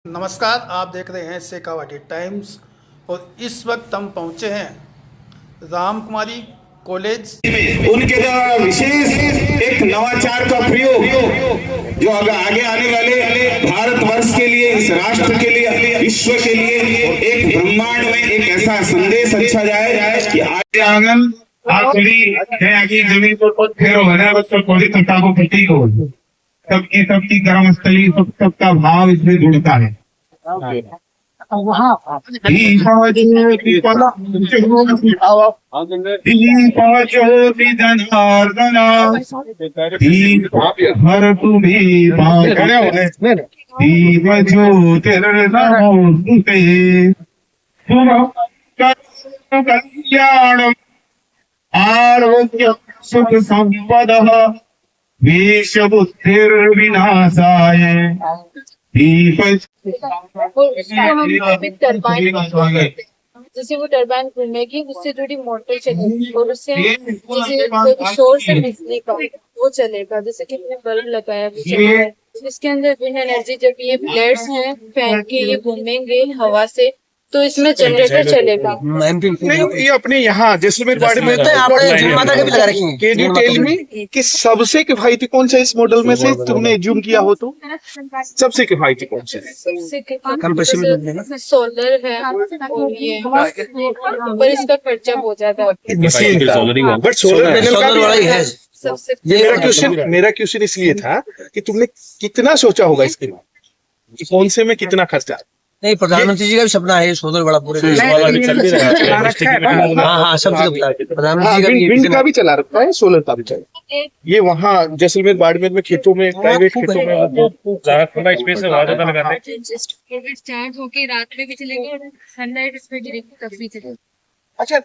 नमस्कार, आप देख रहे हैं शेखावाटी टाइम्स और इस वक्त हम पहुंचे हैं रामकुमारी कॉलेज। उनके द्वारा विशेष एक नवाचार का प्रयोग जो आगे आने वाले भारतवर्ष के लिए, इस राष्ट्र के लिए, विश्व के लिए एक ब्रह्मांड में एक ऐसा संदेश अच्छा जाए कि आगे आंगन आखिरी है आगे जमीन पर फिर होना बच्चों को तथा को प्रतीक हो सबकी कर्मस्थली सबका भाव इसमें जुड़ता है। हर तुम्हें कल्याण आरोग्य सुख संपद विष बुद्धिर्विनाशाय जैसे वो टरबाइन घूमेगी उससे जुड़ी मोटर चलेगी और उससे शोर से बिजली का वो चलेगा। जैसे कि हमने बल्ब लगाया इसके अंदर विंड एनर्जी, जब ये ब्लेड्स हैं फैन के, ये घूमेंगे हवा से तो इसमें जनरेटर चलेगा। नहीं, ये अपने यहाँ जैसलमेर बाड़ी में के डिटेल में कि सबसे किफायती कौन सा इस मॉडल में से तुमने जूम किया हो तो सबसे किफायती कौन सा है? सोलर है और ये पर इसका खर्चा बहुत ज्यादा बट सोलर पैनल का भी है। मेरा क्वेश्चन इसलिए था कि तुमने कितना सोचा होगा इसके लिए कि कौन से में कितना खर्चा? नहीं, प्रधानमंत्री जी का भी सपना है सोलर बड़ा पूरे हाँ प्रधानमंत्री का भी चला रखा है, सोलर का भी चला। ये वहाँ जैसलमेर बाड़मेर में खेतों में, प्राइवेट खेतों में ज्यादा स्पेस है, ज्यादा लगाते हैं। स्टार्ट होके रात में भी चलेगा और सनलाइट इसमें गिरेगी तब भी चलेगा। अच्छा,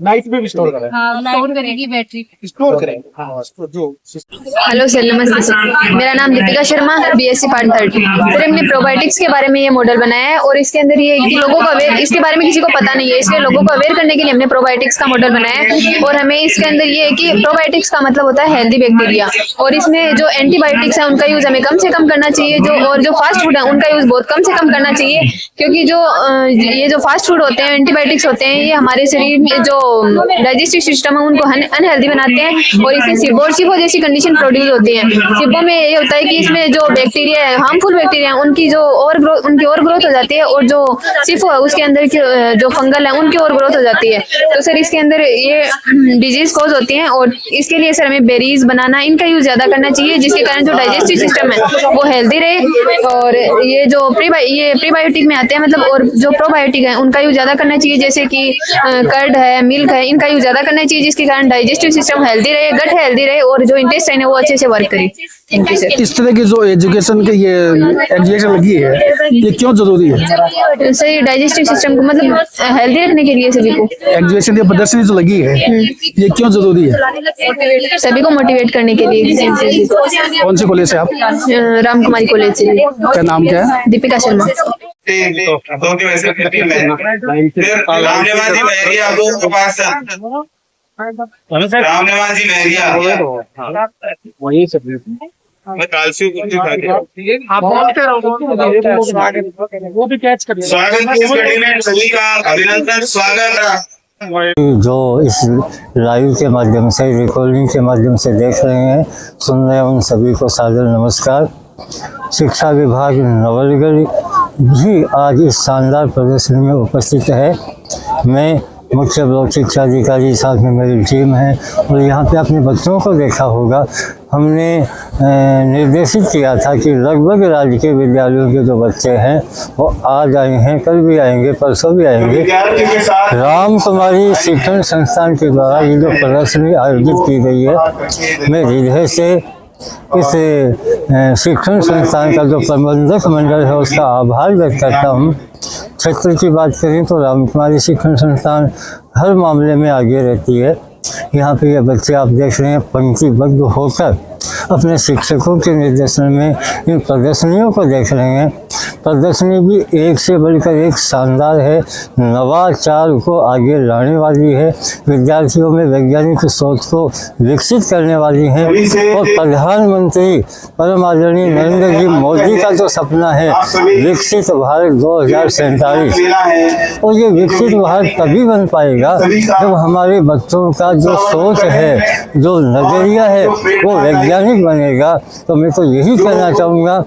नाइट में भी स्टोर करें? हाँ, स्टोर करेगी बैटरी, स्टोर करेंगे। हाँ, जो हेलो सर, नमस्ते सर। मेरा नाम Deepika Sharma, BSc part 3। Sir, हमने प्रोबायोटिक्स के बारे में ये मॉडल बनाया है और इसके अंदर ये लोगों को अवेयर, इसके बारे में किसी को पता नहीं है, इसलिए लोगों को अवेयर करने के लिए हमने प्रोबायोटिक्स का मॉडल बनाया है। और हमें इसके अंदर ये है कि प्रोबायोटिक्स का मतलब होता है हेल्दी बैक्टीरिया, और इसमें जो एंटीबायोटिक्स है उनका यूज हमें कम से कम करना चाहिए, जो फास्ट फूड है उनका यूज बहुत कम से कम करना चाहिए, क्योंकि ये जो फास्ट फूड होते हैं, एंटीबायोटिक्स होते हैं, ये हमारे शरीर में जो डाइजेस्टिव सिस्टम है उनको अनहेल्दी बनाते हैं और इससे सिबो जैसी कंडीशन प्रोड्यूस होती है। सिबो में ये होता है कि इसमें जो बैक्टीरिया है, हार्मफुल बैक्टीरिया है, उनकी ओवर ग्रोथ हो जाती है, और जो सिफो है उसके अंदर जो फंगल है उनकी ओवर ग्रोथ हो जाती है। तो सर इसके अंदर ये डिजीज कॉज होती है, और इसके लिए सर हमें बेरीज, बनाना, इनका यूज ज्यादा करना चाहिए, जिसके कारण जो डाइजेस्टिव सिस्टम है वो हेल्दी रहे। और ये जो प्रीबायोटिक में आते हैं, मतलब, और जो प्रोबायोटिक है उनका यूज ज्यादा करना चाहिए, जैसे कि कर्ड है, मिल्क है, इनका यूज ज्यादा करना चाहिए, जिसके कारण डाइजेस्टिव सिस्टम हेल्दी रहे, गट हेल्दी रहे, और जो इंटेस्टाइन है वो अच्छे से वर्क करे। Thank you sir. इस तरह की जो एजुकेशन के ये एजुकेशन लगी है, ये क्यों जरूरी है? सही डाइजेस्टिव सिस्टम को मतलब हेल्दी रखने के लिए सभी को एजुकेशन की प्रदर्शनी जो लगी है, ये क्यों जरूरी है? सभी को मोटिवेट करने के लिए। कौन से कॉलेज से आप? रामकुमारी कॉलेज से। क्या नाम क्या है? दीपिका शर्मा। रामनिवास जी महरिया वही सब मैं कालसी आप बोलते रहो, वो भी कैच कर स्वागत इस घड़ी में सभी का अभिनंदन, स्वागत। जो इस लाइव के माध्यम से, रिकॉर्डिंग के माध्यम से देख रहे हैं, सुन रहे हैं, उन सभी को सादर नमस्कार। शिक्षा विभाग नवलगढ़ भी आज इस शानदार प्रदर्शनी में उपस्थित है। मैं मुख्य ब्लॉक शिक्षा अधिकारी, साथ में मेरी टीम है, और यहाँ पे अपने बच्चों को देखा होगा, हमने निर्देशित किया था कि लगभग राज्य के विद्यालयों के जो बच्चे हैं वो आज आए हैं, कल भी आएंगे, परसों भी आएंगे। रामकुमारी शिक्षण संस्थान के द्वारा ये जो प्रदर्शनी आयोजित की गई है, मैं हृदय से इस शिक्षण संस्थान का जो प्रबंधक मंडल है उसका आभार व्यक्त करता हूँ। क्षेत्र की बात करें तो रामकुमारी शिक्षण संस्थान हर मामले में आगे रहती है। यहाँ पे ये बच्चे आप देख रहे हैं पंक्तिबद्ध होकर अपने शिक्षकों के निर्देशन में इन प्रदर्शनियों को देख रहे हैं। प्रदर्शनी भी एक से बढ़कर एक शानदार है, नवाचार को आगे लाने वाली है, विद्यार्थियों में वैज्ञानिक सोच को विकसित करने वाली है। और प्रधानमंत्री परम आदरणीय नरेंद्र जी मोदी का जो सपना है विकसित भारत 2047, और ये विकसित भारत तभी बन पाएगा जब हमारे बच्चों का जो सोच है, जो नजरिया है वो वैज्ञानिक बनेगा। तो मैं तो यही कहना चाहूँगा,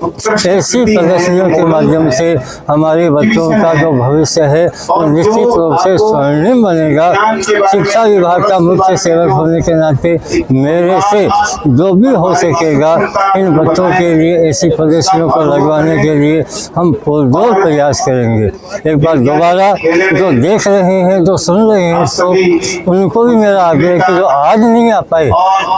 ऐसी प्रदर्शनियों के माध्यम से हमारे बच्चों का जो भविष्य है वो निश्चित रूप से स्वर्णिम बनेगा। शिक्षा विभाग का मुख्य सेवक होने के नाते मेरे से जो भी हो सकेगा इन बच्चों के लिए ऐसी प्रदर्शनियों को लगवाने के लिए हम पुरजोर प्रयास करेंगे। एक बार दोबारा जो देख रहे हैं, जो सुन रहे हैं, तो उनको भी मेरा आग्रह है कि जो आज नहीं आ पाए,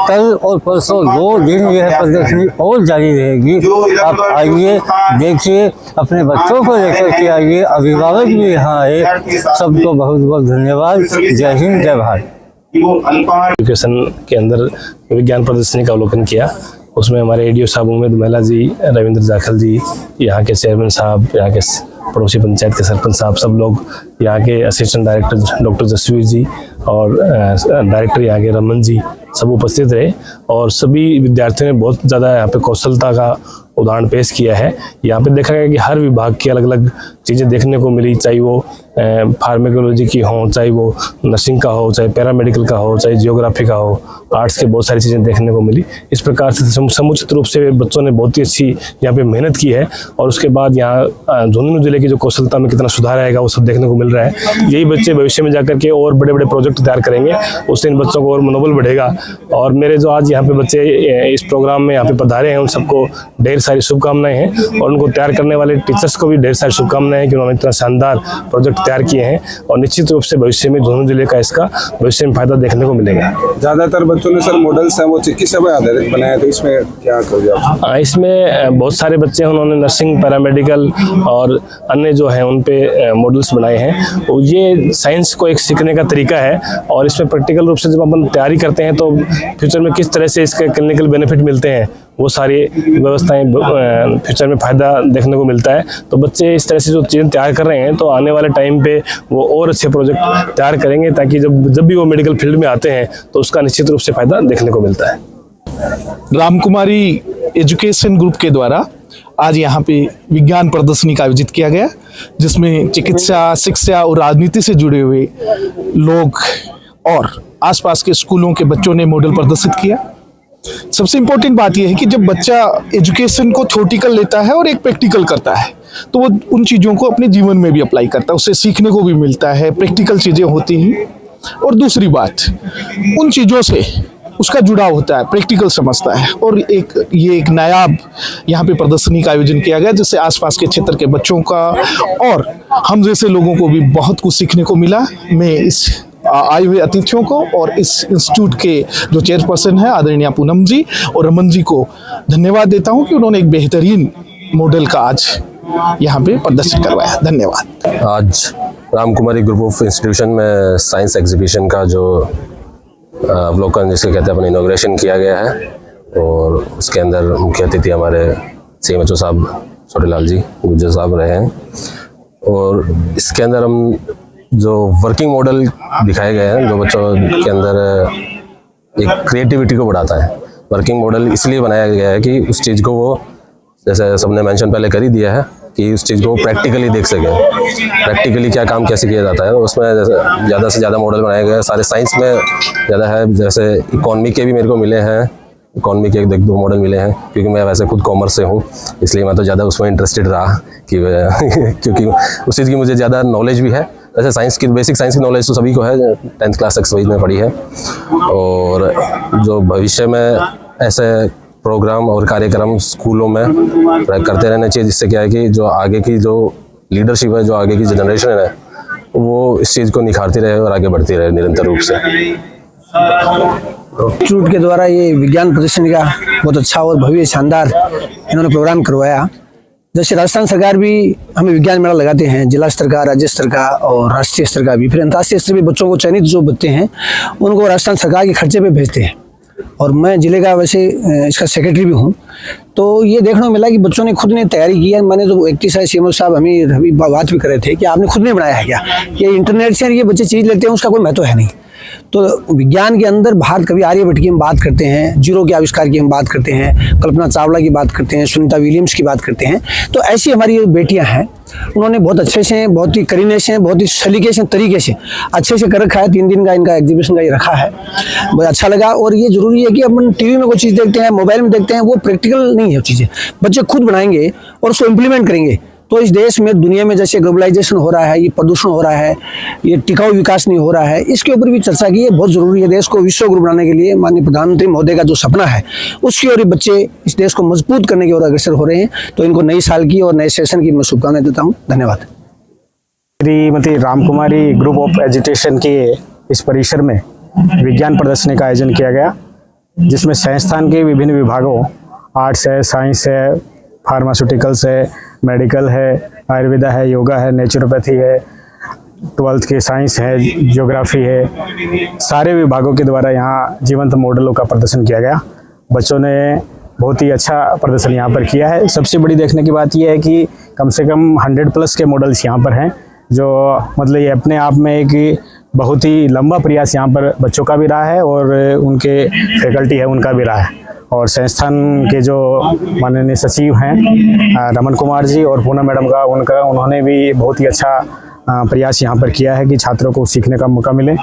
कल और परसों 2 दिन यह प्रदर्शनी और जारी रहेगी। आप आइए, देखिए, अपने बच्चों को लेकर के आइए, अभिभावक भी यहाँ आए। सबको बहुत बहुत धन्यवाद। जय हिंद, जय भारत। एजुकेशन के अंदर विज्ञान प्रदर्शनी का अवलोकन किया। उसमें हमारे एडीओ साहब उम्मेद महिला जी, रविंद्र जाखल जी, यहाँ के चेयरमैन साहब, यहाँ के पड़ोसी पंचायत के सरपंच साहब, सब लोग, यहाँ के असिस्टेंट डायरेक्टर डॉक्टर जसवीर जी और डायरेक्टर यहाँ के रमन जी, सब उपस्थित रहे। और सभी विद्यार्थियों ने बहुत ज़्यादा यहाँ पे कौशलता का उदाहरण पेश किया है। यहाँ पे देखा गया कि हर विभाग की अलग अलग चीज़ें देखने को मिली, चाहे वो फार्मेकोलॉजी की हो, चाहे वो नर्सिंग का हो, चाहे पैरामेडिकल का हो, चाहे जियोग्राफी का हो, आर्ट्स के बहुत सारी चीज़ें देखने को मिली। इस प्रकार से समुचित रूप से बच्चों ने बहुत ही अच्छी यहाँ पे मेहनत की है। और उसके बाद यहाँ झुंझुनू जिले की जो कौशलता में कितना सुधार आएगा वो सब देखने को मिल रहा है। यही बच्चे भविष्य में जाकर के और बड़े बड़े प्रोजेक्ट तैयार करेंगे, उससे इन बच्चों को और मनोबल बढ़ेगा। और मेरे जो आज यहाँ पे बच्चे इस प्रोग्राम में यहाँ पे पधारे हैं, उन सबको ढेर सारी शुभकामनाएं हैं। और उनको तैयार करने वाले टीचर्स को भी ढेर सारी शुभकामनाएं हैं कि उन्होंने इतना शानदार प्रोजेक्ट तैयार किए हैं। और निश्चित रूप से भविष्य में झुंझुनू जिले का इसका भविष्य में फायदा देखने को मिलेगा। ज्यादातर बच्चों ने सर मॉडल्स हैं वो चिकित्सा पे आधारित बनाया, तो इसमें क्या करोगे आप? इसमें बहुत सारे बच्चे उन्होंने नर्सिंग, पैरामेडिकल और अन्य जो हैं उन पे मॉडल्स बनाए हैं। तो ये साइंस को एक सीखने का तरीका है। और इसमें प्रैक्टिकल रूप से जब अपन तैयारी करते हैं तो फ्यूचर में किस तरह से इसके क्लिनिकल बेनिफिट मिलते हैं, वो सारी व्यवस्थाएं फ्यूचर में फ़ायदा देखने को मिलता है। तो बच्चे इस तरह से जो चीज़ें तैयार कर रहे हैं तो आने वाले टाइम पे वो और अच्छे प्रोजेक्ट तैयार करेंगे, ताकि जब भी वो मेडिकल फील्ड में आते हैं तो उसका निश्चित रूप से फ़ायदा देखने को मिलता है। रामकुमारी एजुकेशन ग्रुप के द्वारा आज यहाँ पे विज्ञान प्रदर्शनी का आयोजित किया गया, जिसमें चिकित्सा, शिक्षा और राजनीति से जुड़े हुए लोग और आसपास के स्कूलों के बच्चों ने मॉडल प्रदर्शित किया। सबसे इम्पोर्टेंट बात यह है कि जब बच्चा एजुकेशन को थ्योरेटिकल लेता है और एक प्रैक्टिकल करता है तो वो उन चीज़ों को अपने जीवन में भी अप्लाई करता है, उससे सीखने को भी मिलता है, प्रैक्टिकल चीज़ें होती हैं। और दूसरी बात, उन चीज़ों से उसका जुड़ाव होता है, प्रैक्टिकल समझता है। और ये एक नायाब यहाँ पे प्रदर्शनी का आयोजन किया गया, जिससे आसपास के क्षेत्र के बच्चों का और हम जैसे लोगों को भी बहुत कुछ सीखने को मिला। मैं इस आए हुए अतिथियों को और इस इंस्टीट्यूट के जो चेयरपर्सन है आदरणीय पूनम जी और रमन जी को धन्यवाद देता हूं कि उन्होंने एक बेहतरीन मॉडल का आज यहाँ पे प्रदर्शित करवाया। धन्यवाद। आज रामकुमारी ग्रुप ऑफ इंस्टीट्यूशन में साइंस एग्जीबिशन का जो अवलोकन जिसके कहते हैं अपने इनॉग्रेशन किया गया है, और उसके अंदर मुख्य अतिथि हमारे CMHO साहब छोटेलाल जी गुज्जर साहब रहे हैं। और इसके अंदर हम जो वर्किंग मॉडल दिखाए गए हैं, जो बच्चों के अंदर एक क्रिएटिविटी को बढ़ाता है। वर्किंग मॉडल इसलिए बनाया गया है कि उस चीज़ को वो, जैसे सबने मेंशन पहले कर ही दिया है, कि उस चीज़ को प्रैक्टिकली देख सकें, प्रैक्टिकली क्या काम कैसे किया जाता है। उसमें जैसे ज़्यादा से ज़्यादा मॉडल बनाए गए हैं, सारे साइंस में ज़्यादा है। जैसे इकॉनमी के भी मेरे को मिले हैं, इकॉनमी के 1-2 मॉडल मिले हैं, क्योंकि मैं वैसे खुद कॉमर्स से हूँ, इसलिए मैं तो ज़्यादा उसमें इंटरेस्टेड रहा कि क्योंकि उस चीज़ की मुझे ज़्यादा नॉलेज भी है। वैसे साइंस की बेसिक साइंस की नॉलेज तो सभी को है, 10th क्लास तक सभी ने पढ़ी है। और जो भविष्य में ऐसे प्रोग्राम और कार्यक्रम स्कूलों में करते रहने चाहिए, जिससे क्या है कि जो आगे की जो लीडरशिप है, जो आगे की जनरेशन है, वो इस चीज़ को निखारती रहे और आगे बढ़ती रहे निरंतर रूप से। इंस्टीट्यूट के द्वारा ये विज्ञान प्रदर्शनी का बहुत अच्छा और भव्य शानदार इन्होंने प्रोग्राम करवाया। जैसे राजस्थान सरकार भी हमें विज्ञान मेला लगाते हैं, जिला स्तर का, राज्य स्तर का और राष्ट्रीय स्तर का भी। फिर अंतर्राष्ट्रीय स्तर पे बच्चों को चयनित जो बच्चे हैं उनको राजस्थान सरकार के खर्चे पे भेजते हैं। और मैं जिले का वैसे इसका सेक्रेटरी भी हूँ। तो ये देखने को मिला कि बच्चों ने खुद ने तैयारी की है। मैंने तो एक्टिसाइज सीएमओ साहब हमें अभी बात भी कर रहे थे कि आपने खुद ने बनाया है क्या, ये इंटरनेट से ये बच्चे चीज़ लेते हैं उसका कोई महत्व है नहीं। तो विज्ञान के अंदर भारत कवि आर्यभट्ट की हम बात करते हैं, जीरो के आविष्कार की हम बात करते हैं, कल्पना चावला की बात करते हैं, सुनीता विलियम्स की बात करते हैं। तो ऐसी हमारी बेटियां हैं, उन्होंने बहुत अच्छे से, बहुत ही करीने से, बहुत ही सलीके से, तरीके से अच्छे से कर रखा है। 3 दिन का इनका एग्जीबिशन का ये रखा है, बहुत अच्छा लगा। और ये जरूरी है कि अपन टीवी में कोई चीज़ देखते हैं, मोबाइल में देखते हैं, वो प्रैक्टिकल नहीं है। वो चीज़ें बच्चे खुद बनाएंगे और उसको इम्प्लीमेंट करेंगे तो इस देश में, दुनिया में जैसे ग्लोबलाइजेशन हो रहा है, ये प्रदूषण हो रहा है, ये टिकाऊ विकास नहीं हो रहा है, इसके ऊपर भी चर्चा की है। बहुत जरूरी है देश को विश्व गुरु बनाने के लिए। माननीय प्रधानमंत्री महोदय का जो सपना है उसकी ओर बच्चे इस देश को मजबूत करने की ओर अग्रसर हो रहे हैं। तो इनको नई साल की और नए सेशन की मैं शुभकामनाएं देता हूँ। धन्यवाद। Shrimati Ramkumari group of education के इस परिसर में विज्ञान प्रदर्शनी का आयोजन किया गया, जिसमें संस्थान के विभिन्न विभागों, आर्ट्स है, साइंस है, फार्मास्यूटिकल्स है, मेडिकल है, आयुर्वेदा है, योगा है, नेचुरोपैथी है, 12th की साइंस है, ज्योग्राफी है, सारे विभागों के द्वारा यहाँ जीवंत मॉडलों का प्रदर्शन किया गया। बच्चों ने बहुत ही अच्छा प्रदर्शन यहाँ पर किया है। सबसे बड़ी देखने की बात यह है कि कम से कम 100+ के मॉडल्स यहाँ पर हैं, जो मतलब ये अपने आप में एक बहुत ही लंबा प्रयास यहाँ पर बच्चों का भी रहा है और उनके फैकल्टी है उनका भी रहा है। और संस्थान के जो माननीय सचिव हैं रमन कुमार जी और पूनम मैडम का उन्होंने भी बहुत ही अच्छा प्रयास यहाँ पर किया है कि छात्रों को सीखने का मौका मिले।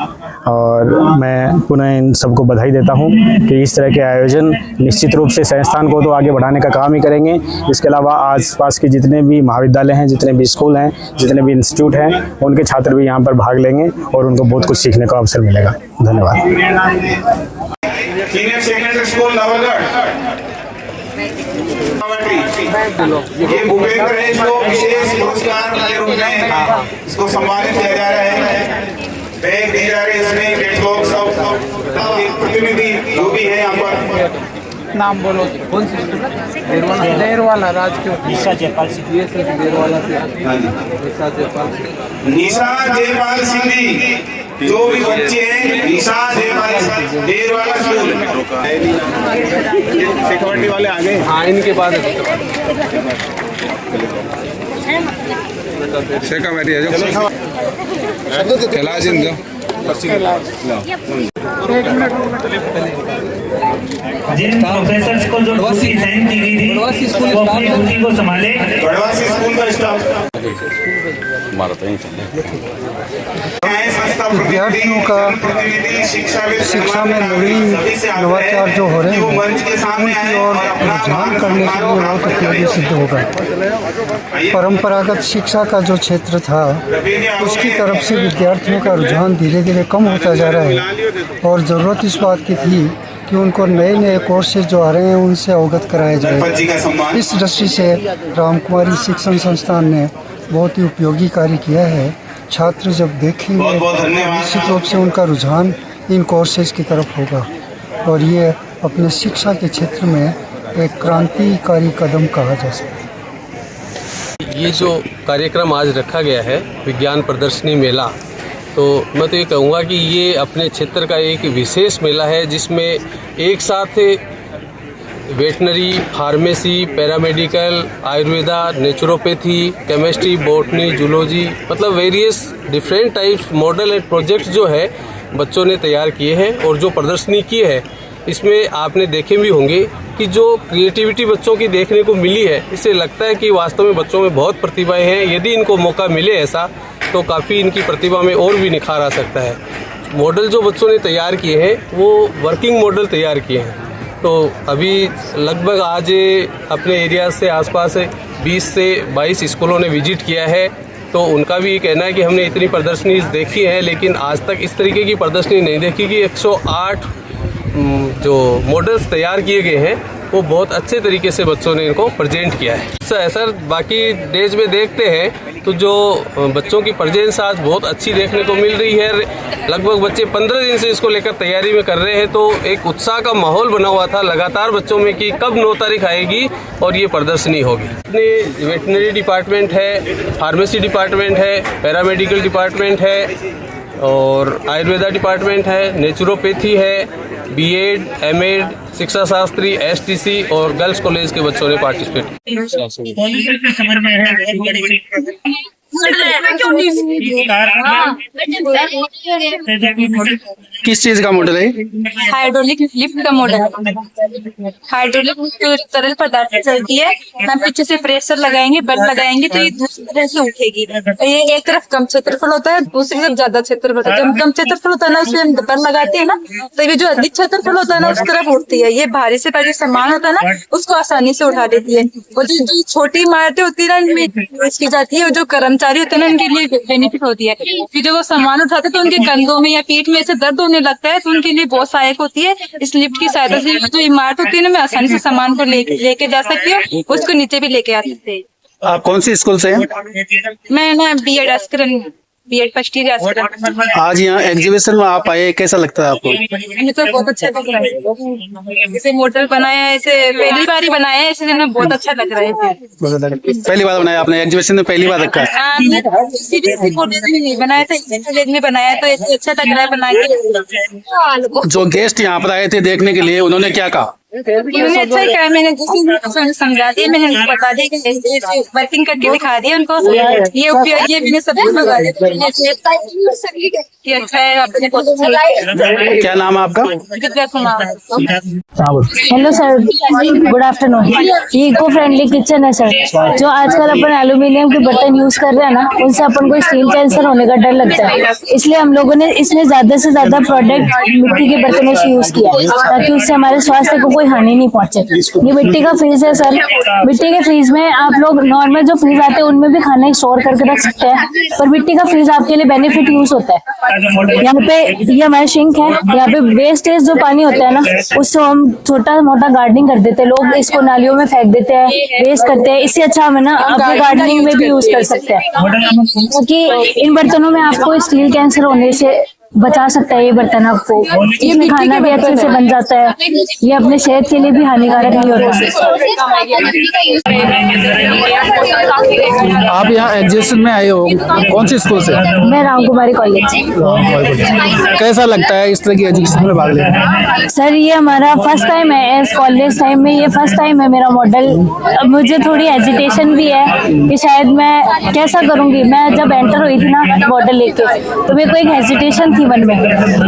और मैं पुनः इन सबको बधाई देता हूँ कि इस तरह के आयोजन निश्चित रूप से संस्थान को तो आगे बढ़ाने का काम ही करेंगे। इसके अलावा आसपास के जितने भी महाविद्यालय हैं, जितने भी स्कूल हैं, जितने भी इंस्टीट्यूट हैं, उनके छात्र भी यहाँ पर भाग लेंगे और उनको बहुत कुछ सीखने का अवसर मिलेगा। धन्यवाद। सीनियर सेकेंडरी स्कूल नवलगढ़, ये भूपेंद्र है, इसको विशेष पुरस्कार के रूप में इसको सम्मानित किया जा रहा है। बैग दिए जा रहे हैं, इसमें कैटलॉग सब प्रतिनिधि जो भी है यहाँ पर। नाम बोलो, कौन सी स्कूल? देरवाला राजकीय निशा जयपाल सिंह। ये सर देरवाला से निशा जयपाल सिंह। निशा जयपाल सिंह जी, जो भी बच्चे हैं, निशा जयपाल सिंह, देरवाला स्कूल। सिक्योरिटी वाले आगे, हाँ इनके बाद शेखा बैठी है जो चला जिन दो। जिन प्रोफेसर्स को जो ड्यूटी साइन की गई थी वो अपनी ड्यूटी को संभाले। गढ़वासी स्कूल का स्टाफ विद्यार्थियों का शिक्षा में नवीन नवाचार जो हो रहे हैं उनकी ओर रुझान करने के लिए बहुत उपयोगी सिद्ध होगा। परंपरागत शिक्षा का जो क्षेत्र था उसकी तरफ से विद्यार्थियों का रुझान धीरे धीरे कम होता जा रहा है और ज़रूरत इस बात की थी कि उनको नए नए कोर्सेज जो आ रहे हैं उनसे अवगत कराया जाए। इस दृष्टि से रामकुमारी शिक्षण संस्थान ने बहुत ही उपयोगी कार्य किया है। छात्र जब देखेंगे निश्चित रूप से उनका रुझान इन कोर्सेज की तरफ होगा और ये अपने शिक्षा के क्षेत्र में एक क्रांतिकारी कदम कहा जा सकता है। ये जो कार्यक्रम आज रखा गया है विज्ञान प्रदर्शनी मेला, तो मैं तो ये कहूँगा कि ये अपने क्षेत्र का एक विशेष मेला है जिसमें एक साथ veterinary, pharmacy, paramedical, Ayurveda, naturopathy, chemistry, botany, zoology, मतलब various different types model and project जो है बच्चों ने तैयार किए हैं। और जो प्रदर्शनी की है इसमें आपने देखे भी होंगे कि जो क्रिएटिविटी बच्चों की देखने को मिली है, इससे लगता है कि वास्तव में बच्चों में बहुत प्रतिभाएं हैं। यदि इनको मौका मिले ऐसा तो काफ़ी इनकी प्रतिभा में और भी निखार आ सकता है। मॉडल जो बच्चों ने तैयार किए हैं वो वर्किंग मॉडल तैयार किए हैं। तो अभी लगभग आज अपने एरिया से आसपास 20 से 22 स्कूलों ने विजिट किया है। तो उनका भी कहना है कि हमने इतनी प्रदर्शनी देखी है लेकिन आज तक इस तरीके की प्रदर्शनी नहीं देखी कि 108 जो मॉडल्स तैयार किए गए हैं वो बहुत अच्छे तरीके से बच्चों ने इनको प्रेजेंट किया है। सर बाकी डेज में देखते हैं तो जो बच्चों की प्रेजेंस आज बहुत अच्छी देखने को मिल रही है। लगभग बच्चे 15 दिन से इसको लेकर तैयारी में कर रहे हैं। तो एक उत्साह का माहौल बना हुआ था लगातार बच्चों में कि कब 9 तारीख आएगी और ये प्रदर्शनी होगी। अपने वेटनरी डिपार्टमेंट है, फार्मेसी डिपार्टमेंट है, पैरामेडिकल डिपार्टमेंट है और आयुर्वेदा डिपार्टमेंट है, नेचुरोपैथी है, बीएड, एमएड, शिक्षा शास्त्री, एसटीसी और गर्ल्स कॉलेज के बच्चों ने पार्टिसिपेट किस चीज का मॉडल है? हाइड्रोलिक लिफ्ट का मॉडल। हाइड्रोलिक तरल पदार्थ से चलती है, हम पीछे से प्रेशर लगाएंगे, बल लगाएंगे तो ये दूसरी तरह से उठेगी। ये एक तरफ कम क्षेत्रफल होता है, दूसरी तरफ ज्यादा क्षेत्रफल होता है। जब कम क्षेत्रफल होता है ना, उसमें हम बल लगाते हैं ना, तो ये जो अधिक क्षेत्रफल होता है ना, उस तरफ उठती है। ये भारी से भारी सामान होता है ना, उसको आसानी से उठा देती है। और जो छोटी इमारतें होती है ना, इनमें इसकी जाती है, और जो कर्मचारी होते हैं ना, इनके लिए बेनिफिट होती है कि जो वो सामान उठाते हैं तो उनके कंधों में या पीठ में से दर्द होने लगता है, तो उनके लिए बहुत सहायक होती है। इस लिफ्ट की सहायता से जो इमारत होती है ना, मैं आसानी से सामान को लेके जा सकती हूँ, उसको नीचे भी लेके आ सकते हैं। आप कौन सी स्कूल से हैं? मैं ना बीएड फर्स्ट ईयर। आज यहाँ एग्जीबिशन में आप आए, कैसा लगता है आपको? मुझे तो बहुत अच्छा लग रहा है। जैसे मॉडल बनाया है, ऐसे पहली बार ही बनाया है, इसलिए बहुत अच्छा लग रहा है। पहली बार बनाया आपने एग्जीबिशन में? पहली बार रखा है? कॉलेज में नहीं बनाया था, इसी कॉलेज में बनाया, तो ऐसे अच्छा लग रहा है बना के। जो गेस्ट यहाँ पर आए थे देखने के लिए, उन्होंने क्या कहा? उन्होंने अच्छा ही कहा। मैंने जैसे समझा दिया, मैंने उनको बता दिया कि ऐसे वर्किंग करके दिखा दिया उनको। ये उपयोग, ये मैंने सब कुछ बता दिया कि अच्छा है, आपने बहुत अच्छा लगा। क्या नाम है आपका? Divya Kumar. Hello sir, good afternoon. ये इको फ्रेंडली किचन है सर। जो आजकल अपन एल्यूमिनियम के बर्तन यूज कर रहे हैं ना, उनसे अपन को स्टील कैंसर होने का डर लगता है, इसलिए हम लोगों ने इसमें ज्यादा से ज्यादा प्रोडक्ट मिट्टी के बर्तनों से यूज किया है, ताकि उससे हमारे स्वास्थ्य को कोई हानि नहीं पहुंचे। ये मिट्टी का फ्रीज है सर। मिट्टी के फ्रीज में आप लोग नॉर्मल जो फ्रीज आते हैं उनमें भी खाना स्टोर करके रख सकते हैं, पर मिट्टी का फ्रीज आपके लिए बेनिफिट यूज होता है। यहाँ पे ये हमारा सिंक है, यहाँ पे वेस्टेज जो पानी होता है ना, उससे हम छोटा मोटा गार्डनिंग कर देते हैं। लोग इसको नालियों में फेंक देते हैं, वेस्ट करते हैं। इससे अच्छा हम ना अपने गार्डनिंग में भी यूज कर सकते हैं, क्योंकि इन बर्तनों में आपको स्टील कैंसर होने से बचा सकता है। ये बर्तन आपको, इसमें खाना भी अच्छे से बन जाता है, ये अपने सेहत के लिए भी हानिकारक नहीं होता। आप यहाँ एग्जीबिशन में आए हो, कौन सी स्कूल से? मैं राम कुमारी कॉलेज। कैसा लगता है इस तरह की एग्जीबिशन में भाग लेना? सर ये हमारा फर्स्ट टाइम है इस कॉलेज टाइम में, ये फर्स्ट टाइम है मेरा मॉडल। मुझे थोड़ी हेजिटेशन भी है कि शायद मैं कैसा करूँगी। मैं जब एंटर हुई थी ना मॉडल लेके, तो मेरे को एक हेजिटेशन मन में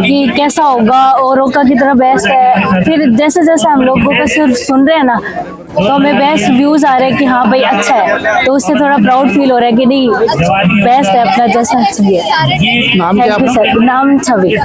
कि कैसा होगा, औरों का कितना बेस्ट है। फिर जैसे जैसे हम लोगों को सिर्फ सुन रहे हैं ना, तो हमें बेस्ट व्यूज आ रहे हैं कि हाँ भाई अच्छा है, तो उससे थोड़ा प्राउड फील हो रहा है कि नहीं बेस्ट है अपना जैसा चाहिए। नाम क्या? सर नाम छवि।